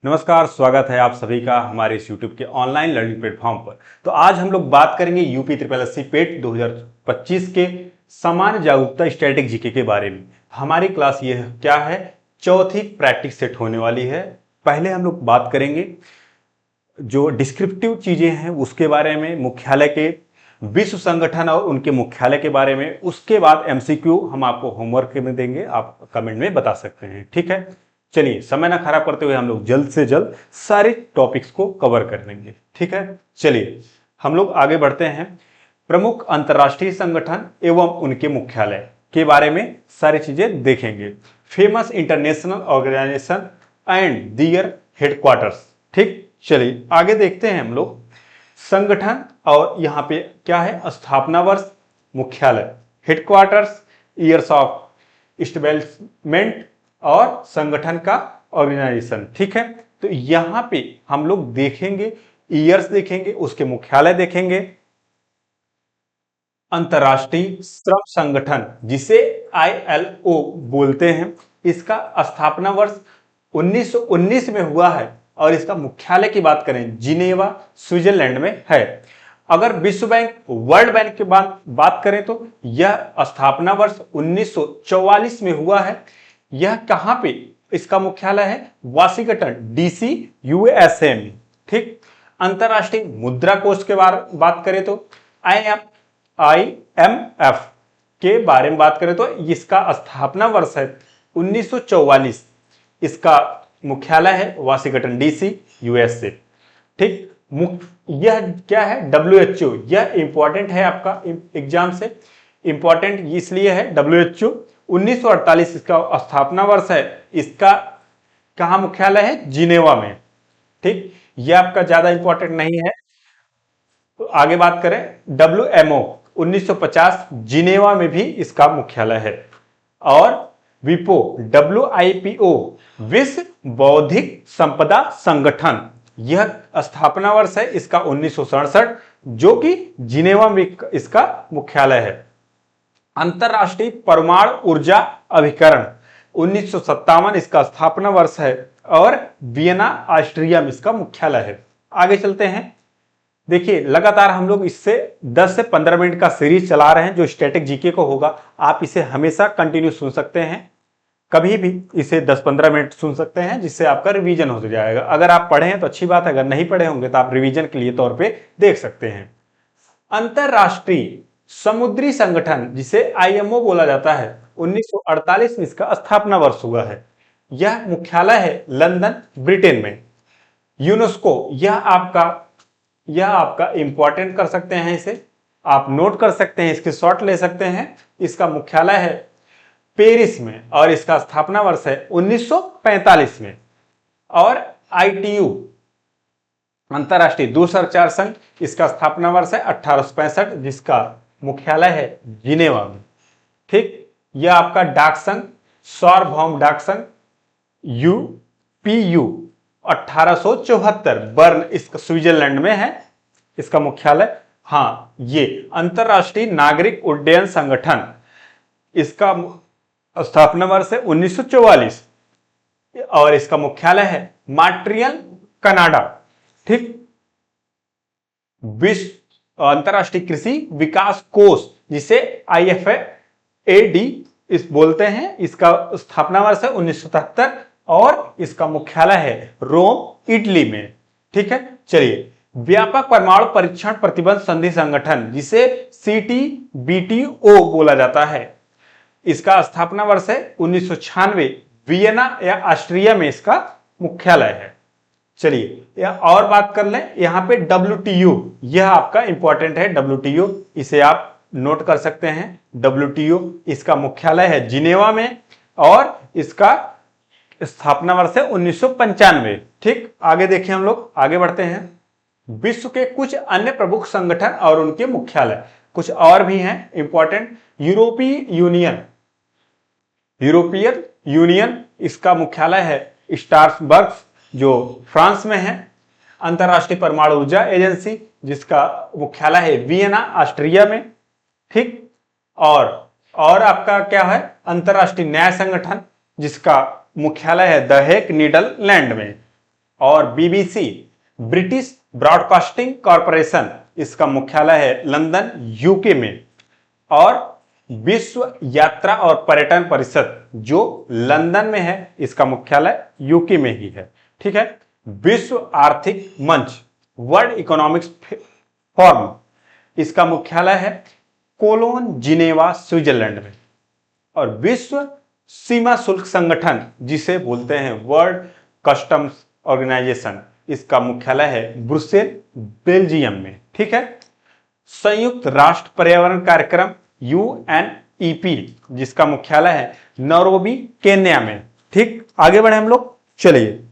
नमस्कार, स्वागत है आप सभी का हमारे इस YouTube के ऑनलाइन लर्निंग प्लेटफॉर्म पर। तो आज हम लोग बात करेंगे यूपी ट्रिपल एस सी पेट 2025 के सामान्य जागरूकता स्टैटिक जीके के बारे में। हमारी क्लास ये क्या है, चौथी प्रैक्टिस सेट होने वाली है। पहले हम लोग बात करेंगे जो डिस्क्रिप्टिव चीजें हैं उसके बारे में, मुख्यालय के विश्व संगठन और उनके मुख्यालय के बारे में। उसके बाद एमसीक्यू हम आपको होमवर्क में देंगे, आप कमेंट में बता सकते हैं। ठीक है, चलिए समय ना खराब करते हुए हम लोग जल्द से जल्द सारे टॉपिक्स को कवर कर लेंगे। ठीक है, चलिए हम लोग आगे बढ़ते हैं। प्रमुख अंतर्राष्ट्रीय संगठन एवं उनके मुख्यालय के बारे में सारी चीजें देखेंगे। Famous international organization and their headquarters. ठीक, चलिए आगे देखते हैं हम लोग संगठन और यहाँ पे क्या है, स्थापना वर्ष, मुख्यालय, हेडक्वार्टर्स, ईयर्स ऑफ इस्टेब्लिशमेंट और संगठन का ऑर्गेनाइजेशन। ठीक है, तो यहां पे हम लोग देखेंगे, ईयर्स देखेंगे, उसके मुख्यालय देखेंगे। अंतर्राष्ट्रीय श्रम संगठन जिसे ILO बोलते हैं, इसका स्थापना वर्ष 1919 में हुआ है और इसका मुख्यालय की बात करें जिनेवा स्विट्जरलैंड में है। अगर विश्व बैंक, वर्ल्ड बैंक की बात करें तो यह स्थापना वर्ष 1944 में हुआ है। यह कहां पे इसका मुख्यालय है, वाशिंगटन DC USA में। ठीक, अंतरराष्ट्रीय मुद्रा कोष के बात करें तो IMF के बारे में बात करें तो इसका स्थापना वर्ष है 1944। इसका मुख्यालय है वाशिंगटन DC USA। ठीक, यह क्या है, WHO। यह इंपॉर्टेंट है आपका एग्जाम से, इंपॉर्टेंट इसलिए है WHO 1948 इसका स्थापना वर्ष है। इसका कहां मुख्यालय है, जिनेवा में। ठीक, यह आपका ज्यादा इंपॉर्टेंट नहीं है। तो आगे बात करें, WMO 1950 जिनेवा में भी इसका मुख्यालय है। और विपो WIPO विश्व बौद्धिक संपदा संगठन, यह स्थापना वर्ष है इसका 1967, जो कि जिनेवा में इसका मुख्यालय है। अंतरराष्ट्रीय परमाणु ऊर्जा अभिकरण 1957 इसका स्थापना वर्ष है और वियना ऑस्ट्रिया में इसका मुख्यालय है। आगे चलते हैं, देखिए लगातार हम लोग इससे 10 से 15 मिनट का सीरीज चला रहे हैं जो स्टैटिक जीके को होगा। आप इसे हमेशा कंटिन्यू सुन सकते हैं, कभी भी इसे 10-15 मिनट सुन सकते हैं, जिससे आपका रिवीजन हो जाएगा। अगर आप पढ़े हैं तो अच्छी बात है, अगर नहीं पढ़े होंगे तो आप रिवीजन के लिए तौर पे देख सकते हैं। अंतरराष्ट्रीय समुद्री संगठन जिसे IMO बोला जाता है, 1948 में इसका स्थापना वर्ष हुआ है। यह मुख्यालय है लंदन ब्रिटेन में। यूनेस्को, यह आपका इंपॉर्टेंट कर सकते हैं, इसे आप नोट कर सकते हैं, इसके शॉर्ट ले सकते हैं। इसका मुख्यालय है पेरिस में और इसका स्थापना वर्ष है 1945 में। और ITU अंतरराष्ट्रीय दूरसंचार संघ, इसका स्थापना वर्ष है 1865, जिसका मुख्यालय है जिनेवा में। ठीक, यह आपका डाक संघ, सार्वभौम डाक संघ UPU 1874 बर्न, इसका स्विट्जरलैंड में है इसका मुख्यालय। हाँ, ये अंतरराष्ट्रीय नागरिक उड्डयन संगठन, इसका स्थापना वर्ष है 1944 और इसका मुख्यालय है मॉन्ट्रियल कनाडा। ठीक, विश्व अंतरराष्ट्रीय कृषि विकास कोष जिसे IFAD इस बोलते हैं, इसका स्थापना वर्ष है 1977 और इसका मुख्यालय है रोम इटली में। ठीक है, चलिए व्यापक परमाणु परीक्षण प्रतिबंध संधि संगठन जिसे CTBTO बोला जाता है, इसका स्थापना वर्ष है 1996, वियना या ऑस्ट्रिया में इसका मुख्यालय है। चलिए यह और बात कर लें, यहां पे WTO, यह आपका इंपॉर्टेंट है। WTO इसे आप नोट कर सकते हैं। WTO इसका मुख्यालय है जिनेवा में और इसका स्थापना वर्ष है 1995। ठीक, आगे देखिए, हम लोग आगे बढ़ते हैं। विश्व के कुछ अन्य प्रमुख संगठन और उनके मुख्यालय, कुछ और भी हैं इंपॉर्टेंट। यूरोपियन यूनियन, इसका मुख्यालय है स्ट्रासबर्ग जो फ्रांस में है। अंतरराष्ट्रीय परमाणु ऊर्जा एजेंसी, जिसका मुख्यालय है वियना ऑस्ट्रिया में। ठीक, और आपका क्या है, अंतरराष्ट्रीय न्याय संगठन जिसका मुख्यालय है द हेग नीदरलैंड में। और बीबीसी ब्रिटिश ब्रॉडकास्टिंग कॉरपोरेशन, इसका मुख्यालय है लंदन यूके में। और विश्व यात्रा और पर्यटन परिषद जो लंदन में है, इसका मुख्यालय यूके में ही है। ठीक है। विश्व आर्थिक मंच वर्ल्ड इकोनॉमिक्स फोरम, इसका मुख्यालय है कोलोन जिनेवा स्विट्जरलैंड में। और विश्व सीमा शुल्क संगठन जिसे बोलते हैं वर्ल्ड कस्टम्स ऑर्गेनाइजेशन, इसका मुख्यालय है ब्रुसेल बेल्जियम में। ठीक है। संयुक्त राष्ट्र पर्यावरण कार्यक्रम यूएनईपी, जिसका मुख्यालय है नैरोबी केन्या में। ठीक, आगे बढ़े हम लोग, चलिए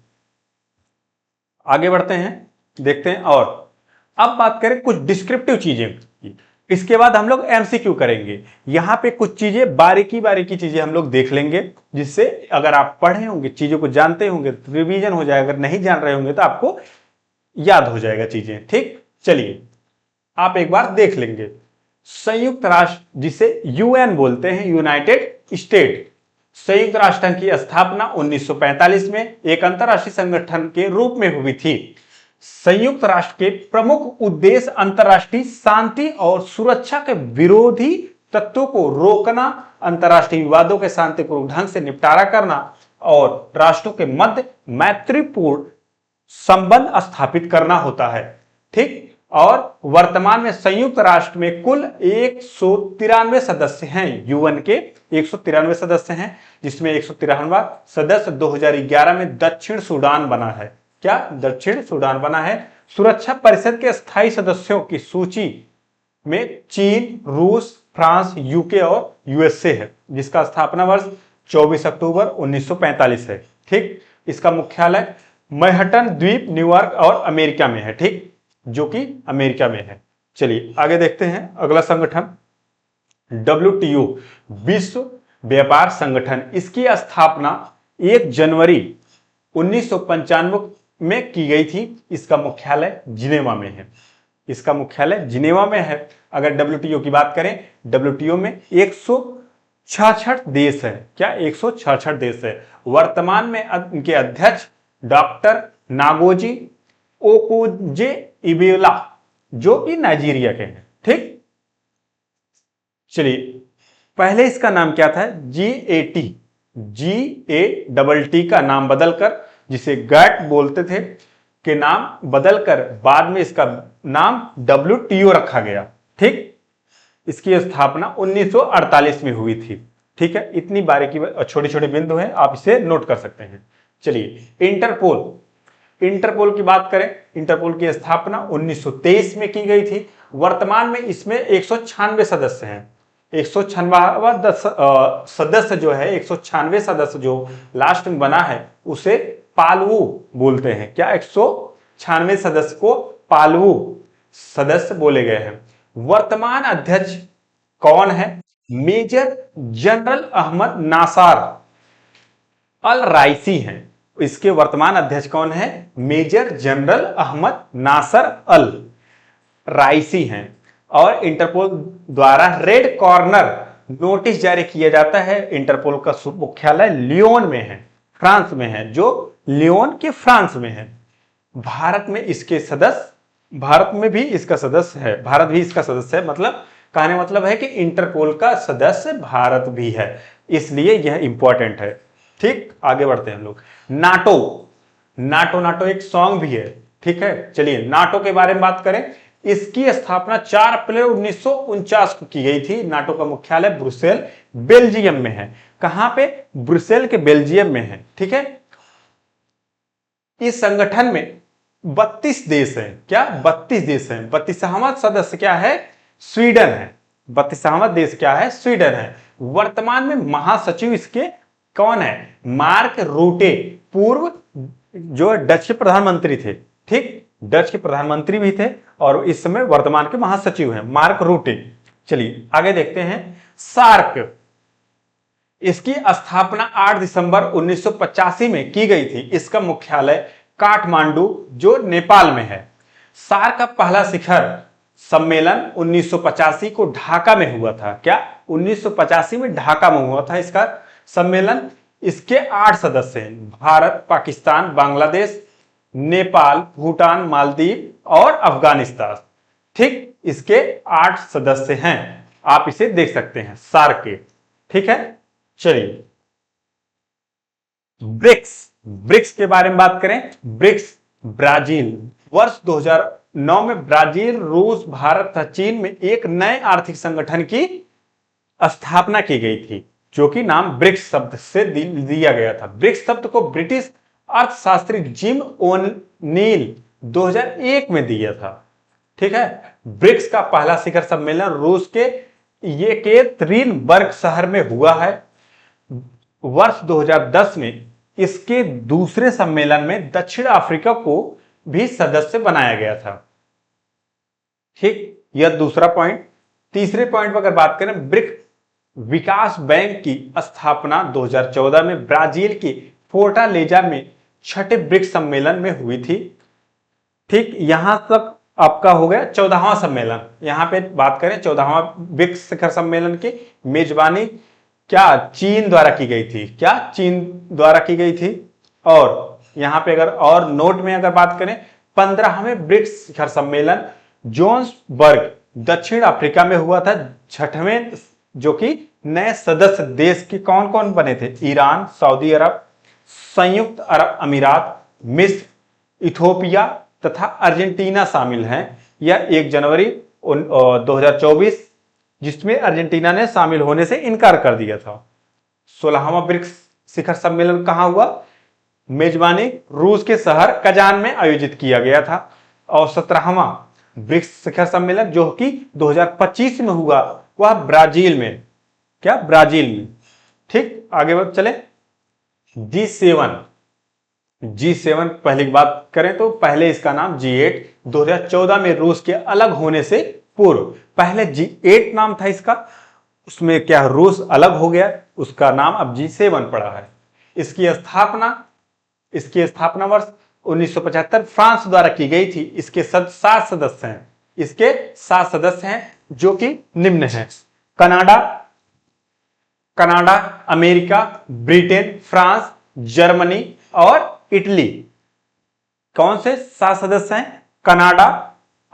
आगे बढ़ते हैं, देखते हैं। और अब बात करें कुछ डिस्क्रिप्टिव चीजें की, इसके बाद हम लोग एमसीक्यू करेंगे। यहां पे कुछ चीजें बारीकी बारीकी चीजें हम लोग देख लेंगे, जिससे अगर आप पढ़े होंगे, चीजों को जानते होंगे तो रिवीजन हो जाएगा, अगर नहीं जान रहे होंगे तो आपको याद हो जाएगा चीजें। ठीक, चलिए आप एक बार देख लेंगे। संयुक्त राष्ट्र जिसे यूएन बोलते हैं, यूनाइटेड स्टेट, संयुक्त राष्ट्र की स्थापना 1945 में एक अंतरराष्ट्रीय संगठन के रूप में हुई थी। संयुक्त राष्ट्र के प्रमुख उद्देश्य अंतरराष्ट्रीय शांति और सुरक्षा के विरोधी तत्वों को रोकना, अंतरराष्ट्रीय विवादों के शांतिपूर्ण ढंग से निपटारा करना और राष्ट्रों के मध्य मैत्रीपूर्ण संबंध स्थापित करना होता है। ठीक, और वर्तमान में संयुक्त राष्ट्र में कुल 193 सदस्य हैं। यूएन के 193 सदस्य हैं, जिसमें 193वां सदस्य 2011 में दक्षिण सूडान बना है। क्या दक्षिण सूडान बना है? सुरक्षा परिषद के स्थायी सदस्यों की सूची में चीन, रूस, फ्रांस, यूके और यूएसए है, जिसका स्थापना वर्ष 24 अक्टूबर 1945 है। ठीक, इसका मुख्यालय मैनहट्टन द्वीप, न्यूयॉर्क और अमेरिका में है। ठीक, जो कि अमेरिका में है। चलिए आगे देखते हैं अगला संगठन, WTO विश्व व्यापार संगठन। इसकी स्थापना 1 जनवरी 1995 में की गई थी। इसका मुख्यालय जिनेवा में है। इसका मुख्यालय जिनेवा में है। अगर WTO की बात करें, WTO में 166 देश है। क्या 166 देश है। वर्तमान में इनके अध्यक्ष डॉक्टर नागोजी ओकोजे इबेला, जो कि नाइजीरिया के हैं। ठीक, चलिए पहले इसका नाम क्या था? GATT, GATT का नाम बदलकर, जिसे गैट बोलते थे, के नाम बदलकर बाद में इसका नाम WTO रखा गया। ठीक, इसकी स्थापना 1948 में हुई थी। ठीक है, इतनी बारीकी छोटी छोटी बिंदु हैं, आप इसे नोट कर सकते हैं। चलिए इंटरपोल, इंटरपोल की बात करें, इंटरपोल की स्थापना 1923 में की गई थी। वर्तमान में इसमें 196 सदस्य हैं। 196वां सदस्य जो है, 196 सदस्य जो लास्ट में बना है, उसे पालवू बोलते हैं। क्या 196 सदस्य को पालवू सदस्य बोले गए हैं। वर्तमान अध्यक्ष कौन है? मेजर जनरल अहमद नासार अल राइसी हैं। इसके वर्तमान अध्यक्ष कौन है? मेजर जनरल अहमद नासर अल राइसी हैं। और इंटरपोल द्वारा रेड कॉर्नर नोटिस जारी किया जाता है। इंटरपोल का मुख्यालय लियोन में है, फ्रांस में है, जो लियोन के फ्रांस में है। भारत में इसके सदस्य, भारत में भी इसका सदस्य है, भारत भी इसका सदस्य है। मतलब कहने मतलब है कि इंटरपोल का सदस्य भारत भी है, इसलिए यह इंपॉर्टेंट है। ठीक, आगे बढ़ते हैं हम लोग। नाटो, नाटो नाटो एक सॉन्ग भी है। ठीक है, चलिए नाटो के बारे में बात करें। इसकी स्थापना 4 अप्रैल 1949 को की गई थी। नाटो का मुख्यालय ब्रुसेल बेल्जियम में है। कहां पे? ब्रुसेल के बेल्जियम में है। ठीक है, इस संगठन में 32 देश हैं। क्या 32 देश हैं। 32वां सदस्य क्या है? स्वीडन है। 32वां देश क्या है? स्वीडन है। वर्तमान में महासचिव इसके कौन है? मार्क रूटे, पूर्व जो डच के प्रधानमंत्री थे। ठीक, डच के प्रधानमंत्री भी थे और इस समय वर्तमान के महासचिव हैं मार्क रूटे। चलिए आगे देखते हैं। सार्क, इसकी स्थापना 8 दिसंबर 1985 में की गई थी। इसका मुख्यालय काठमांडू जो नेपाल में है। सार्क का पहला शिखर सम्मेलन 1985 को ढाका में हुआ था। क्या 1985 में ढाका में हुआ था इसका सम्मेलन। इसके 8 सदस्य हैं, भारत, पाकिस्तान, बांग्लादेश, नेपाल, भूटान, मालदीव और अफगानिस्तान। ठीक, इसके 8 सदस्य हैं। आप इसे देख सकते हैं सार्क के। ठीक है, चलिए ब्रिक्स, ब्रिक्स के बारे में बात करें। ब्रिक्स ब्राजील, वर्ष 2009 में ब्राजील, रूस, भारत तथा चीन में एक नए आर्थिक संगठन की स्थापना की गई थी, जो कि नाम ब्रिक्स शब्द से दिया गया था। ब्रिक्स शब्द को ब्रिटिश अर्थशास्त्री जिम ओ'नील 2001 में दिया था। ठीक है, ब्रिक्स का पहला शिखर सम्मेलन रूस के येकेतरिनबर्ग शहर में हुआ है। वर्ष 2010 में इसके दूसरे सम्मेलन में दक्षिण अफ्रीका को भी सदस्य बनाया गया था। ठीक, यह दूसरा पॉइंट। तीसरे पॉइंट पर अगर बात करें, ब्रिक्स विकास बैंक की स्थापना 2014 में ब्राजील के फोर्टालेजा में छठे ब्रिक्स सम्मेलन में हुई थी। ठीक, यहां तक आपका हो गया 14वां सम्मेलन। यहां पे बात करें 14वां ब्रिक्स शिखर सम्मेलन की मेजबानी क्या चीन द्वारा की गई थी, क्या चीन द्वारा की गई थी। और यहां पे अगर और नोट में अगर बात करें, 15वें ब्रिक्स शिखर सम्मेलन जोहान्सबर्ग दक्षिण अफ्रीका में हुआ था। छठवें जो कि नए सदस्य देश के कौन कौन बने थे, ईरान, सऊदी अरब, संयुक्त अरब अमीरात, मिस्र, इथोपिया तथा अर्जेंटीना शामिल हैं। यह 1 जनवरी 2024, जिसमें अर्जेंटीना ने शामिल होने से इनकार कर दिया था। 16वां ब्रिक्स शिखर सम्मेलन कहां हुआ, मेजबानी रूस के शहर कजान में आयोजित किया गया था। और 17वां ब्रिक्स शिखर सम्मेलन जो कि 2025 में हुआ, वह ब्राजील में, क्या ब्राजील में। ठीक, आगे बढ़ चले। G7 पहले की बात करें तो पहले इसका नाम G8, 2014 में रूस के अलग होने से पूर्व पहले G8 नाम था इसका, उसमें क्या रूस अलग हो गया, उसका नाम अब G7 पड़ा है। इसकी स्थापना वर्ष 1975 फ्रांस द्वारा की गई थी। इसके 7 सदस्य हैं। इसके 7 सदस्य हैं जो कि निम्न हैं: Canada, America, Britain, France, Germany और इटली। कौन से 7 सदस्य हैं? Canada,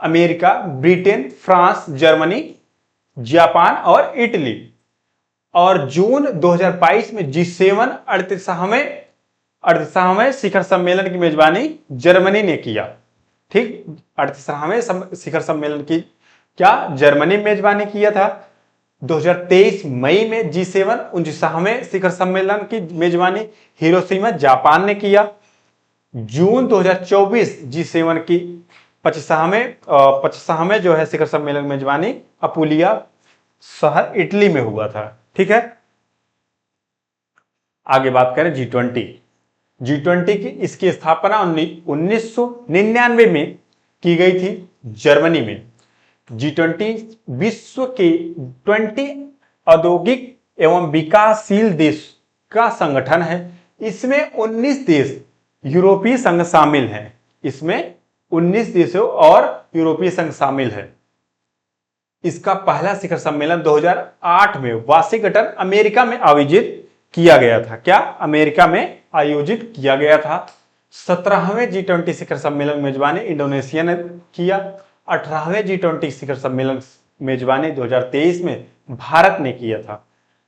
America, Britain, France, Germany, Japan और इटली। और जून 2022 में G7 38वें शिखर सम्मेलन की मेजबानी जर्मनी ने किया। ठीक, 38वें शिखर सम्मेलन की क्या जर्मनी मेजबानी किया था। 2023 मई में G7 39वें शिखर सम्मेलन की मेजबानी हिरोशिमा जापान ने किया। जून 2024 G7 की 25वें जो है शिखर सम्मेलन मेजबानी अपुलिया शहर इटली में हुआ था। ठीक है, आगे बात करें G20 की इसकी स्थापना 1999 में की गई थी जर्मनी में। G20 विश्व के 20 औद्योगिक एवं विकासशील देश का संगठन है। इसमें 19 देश यूरोपीय संघ शामिल हैं। इसमें 19 देशों और यूरोपीय संघ शामिल है। इसका पहला शिखर सम्मेलन 2008 में वाशिंगटन अमेरिका में आयोजित किया गया था। क्या अमेरिका में आयोजित किया गया था। 17वें G20 शिखर सम्मेलन मेजबानी इंडोनेशिया ने किया। 18वें G20 शिखर सम्मेलन मेजबानी 2023 में भारत ने किया था।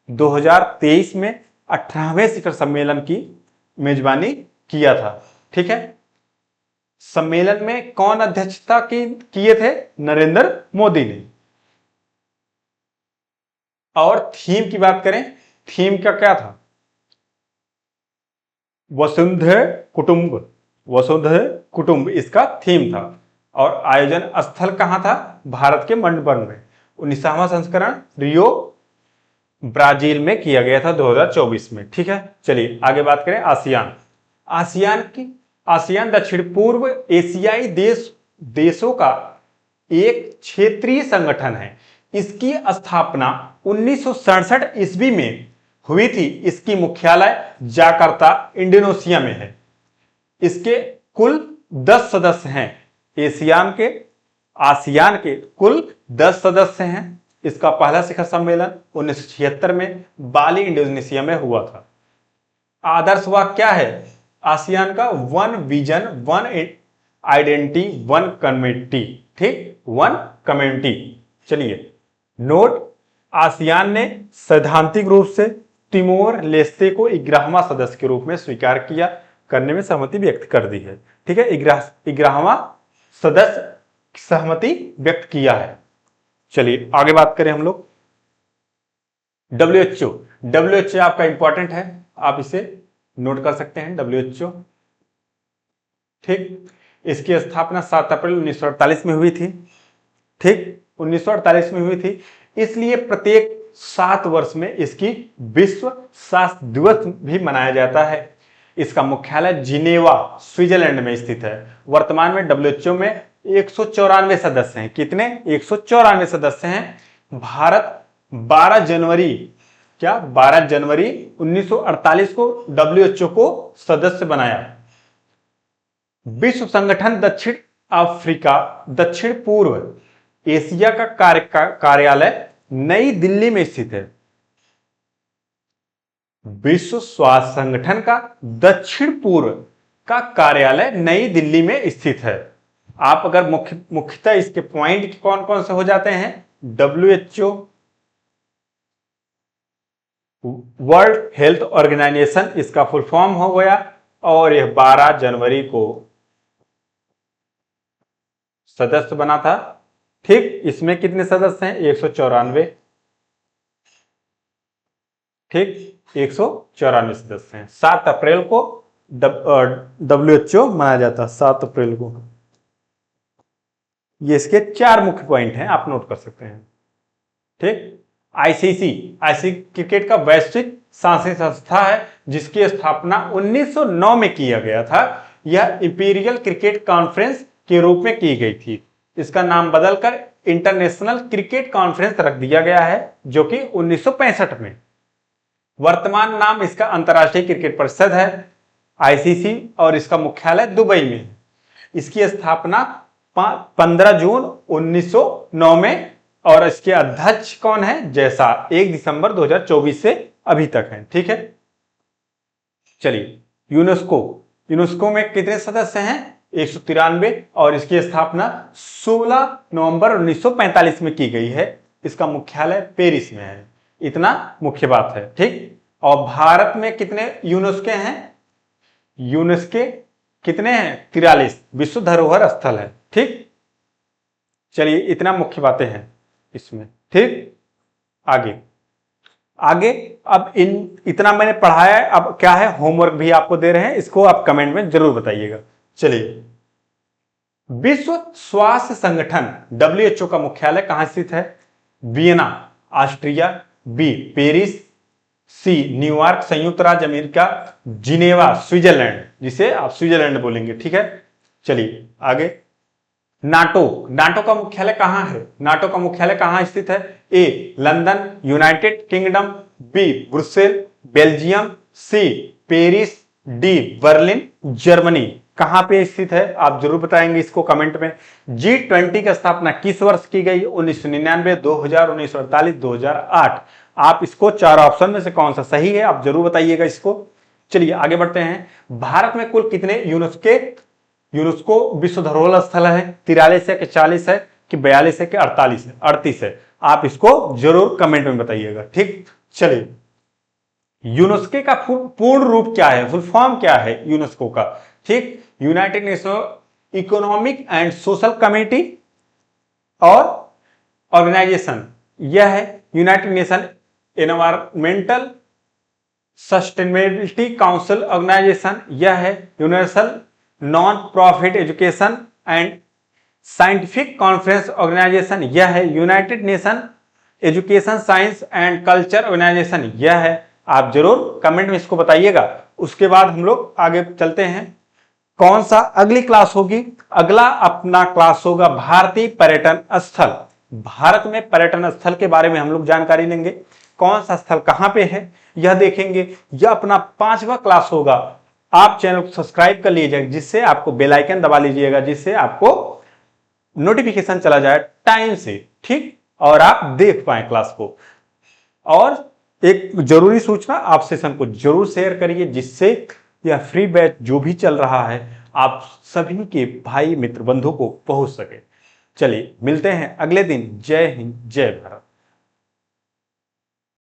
2023 में 18वें शिखर सम्मेलन की मेजबानी किया था। ठीक है, सम्मेलन में कौन अध्यक्षता किए थे? नरेंद्र मोदी ने। और थीम की बात करें, थीम का क्या था? वसुंधैव कुटुंब इसका थीम था। और आयोजन स्थल कहां था? भारत के मेलबर्न में। 19वां संस्करण रियो ब्राजील में किया गया था 2024 में। ठीक है, चलिए आगे बात करें आसियान दक्षिण पूर्व एशियाई देशों का एक क्षेत्रीय संगठन है। इसकी स्थापना 1967 ईस्वी में हुई थी। इसकी मुख्यालय जाकार्ता इंडोनेशिया में है। इसके कुल 10 सदस्य हैं। आसियान के कुल 10 सदस्य हैं। इसका पहला शिखर सम्मेलन 1976 में बाली इंडोनेशिया में हुआ था। आदर्श वाक्य क्या है? आसियान का one vision, one identity, one community, ठीक, वन कम्युनिटी। चलिए नोट, आसियान ने सैद्धांतिक रूप से तिमोर लेस्ते को 11वां सदस्य के रूप में स्वीकार किया, करने में सहमति व्यक्त कर दी है। ठीक है, 11वां सदस्य सहमति व्यक्त किया है। चलिए आगे बात करें हम लोग। WHO, WHO आपका इंपॉर्टेंट है, आप इसे नोट कर सकते हैं, WHO। ठीक, इसकी स्थापना 7 अप्रैल 1948 में हुई थी। ठीक, 1948 में हुई थी, इसलिए प्रत्येक 7 वर्ष में इसकी विश्व स्वास्थ्य दिवस भी मनाया जाता है। इसका मुख्यालय जिनेवा, स्विट्जरलैंड में स्थित है। वर्तमान में WHO में 194 सदस्य हैं। कितने? 194 सदस्य हैं। भारत 12 जनवरी 1948 को WHO को सदस्य बनाया। विश्व संगठन दक्षिण अफ्रीका, दक्षिण पूर्व एशिया का कार्यालय नई दिल्ली में स्थित है। विश्व स्वास्थ्य संगठन का दक्षिण पूर्व का कार्यालय नई दिल्ली में स्थित है। आप अगर मुख्यतः इसके पॉइंट कौन कौन से हो जाते हैं? WHO, वर्ल्ड हेल्थ ऑर्गेनाइजेशन, इसका फुल फॉर्म हो गया, और यह 12 जनवरी को सदस्य बना था। ठीक, इसमें कितने सदस्य हैं? 194। ठीक, 194 सदस्य हैं। 7 अप्रैल को WHO मनाया जाता, 7 अप्रैल को। ये इसके 4 मुख्य पॉइंट हैं, आप नोट कर सकते हैं। ठीक, ICC क्रिकेट का वैश्विक सांस्कृतिक संस्था है, जिसकी स्थापना 1909 में किया गया था। यह इंपीरियल क्रिकेट कॉन्फ्रेंस के रूप में की गई थी। इसका नाम बदलकर इंटरनेशनल क्रिकेट कॉन्फ्रेंस रख दिया गया है, जो कि 1965 में। वर्तमान नाम इसका अंतर्राष्ट्रीय क्रिकेट परिषद है, ICC, और इसका मुख्यालय दुबई में है। इसकी स्थापना 15 जून 1909 में, और इसके अध्यक्ष कौन है? जैसा 1 दिसंबर 2024 से अभी तक है। ठीक है, चलिए यूनेस्को में कितने सदस्य हैं? 193, और इसकी स्थापना 16 नवंबर 1945 में की गई है। इसका मुख्यालय पेरिस में है। इतना मुख्य बात है। ठीक, और भारत में कितने यूनेस्को हैं? यूनेस्को कितने हैं? 43 विश्व धरोहर स्थल है। ठीक, चलिए इतना मुख्य बातें हैं इसमें। ठीक, आगे अब इतना मैंने पढ़ाया है, अब क्या है, होमवर्क भी आपको दे रहे हैं, इसको आप कमेंट में जरूर बताइएगा। चलिए, विश्व स्वास्थ्य संगठन WHO का मुख्यालय कहां स्थित है? Vienna, Austria, B, Paris, C, New York, संयुक्त राज्य अमेरिका, जिनेवा, स्विट्जरलैंड, जिसे आप स्विट्जरलैंड बोलेंगे। ठीक है, चलिए आगे। नाटो का मुख्यालय कहां है? नाटो का मुख्यालय कहां स्थित है? A, London, United kingdom, B, Brussels, Belgium, C, Paris, D, Berlin, Germany. कहां पे स्थित है? आप जरूर बताएंगे इसको कमेंट में। G20 की स्थापना किस वर्ष की गई? 1999, 2000, 1948, 2008। आप इसको 4 ऑप्शन में से कौन सा सही है, आप जरूर बताइएगा इसको। चलिए आगे बढ़ते हैं। भारत में कुल कितने यूनेस्को विश्व धरोहर स्थल है? 43 है कि 40 है कि 42 है कि 48 है? 38 है। आप इसको जरूर कमेंट में बताइएगा। ठीक, चलिए यूनेस्को का पूर्ण रूप क्या है, फुल फॉर्म क्या है यूनेस्को का? ठीक, united national economic and social committee और ऑर्गेनाइजेशन, यह है united nation environmental sustainability council organization, यह है universal non profit education and scientific conference organization, यह है united nation education science and culture organization, यह है। आप जरूर कमेंट में इसको बताइएगा। उसके बाद हम लोग आगे चलते हैं। कौन सा अगली क्लास होगी? अगला अपना क्लास होगा भारतीय पर्यटन स्थल। भारत में पर्यटन स्थल के बारे में हम लोग जानकारी लेंगे। कौन सा स्थल कहां पे है यह देखेंगे। यह अपना 5वां क्लास होगा। आप चैनल को सब्सक्राइब कर लीजिएगा, जिससे आपको बेल आइकन दबा लीजिएगा, जिससे आपको नोटिफिकेशन चला जाए टाइम से। ठीक, और आप देख पाए क्लास को। और एक जरूरी सूचना, आप सेशन को जरूर शेयर करिए, जिससे यह फ्री बैच जो भी चल रहा है आप सभी के भाई मित्र बंधु को पहुंच सके। चलिए मिलते हैं अगले दिन। जय हिंद, जय भारत।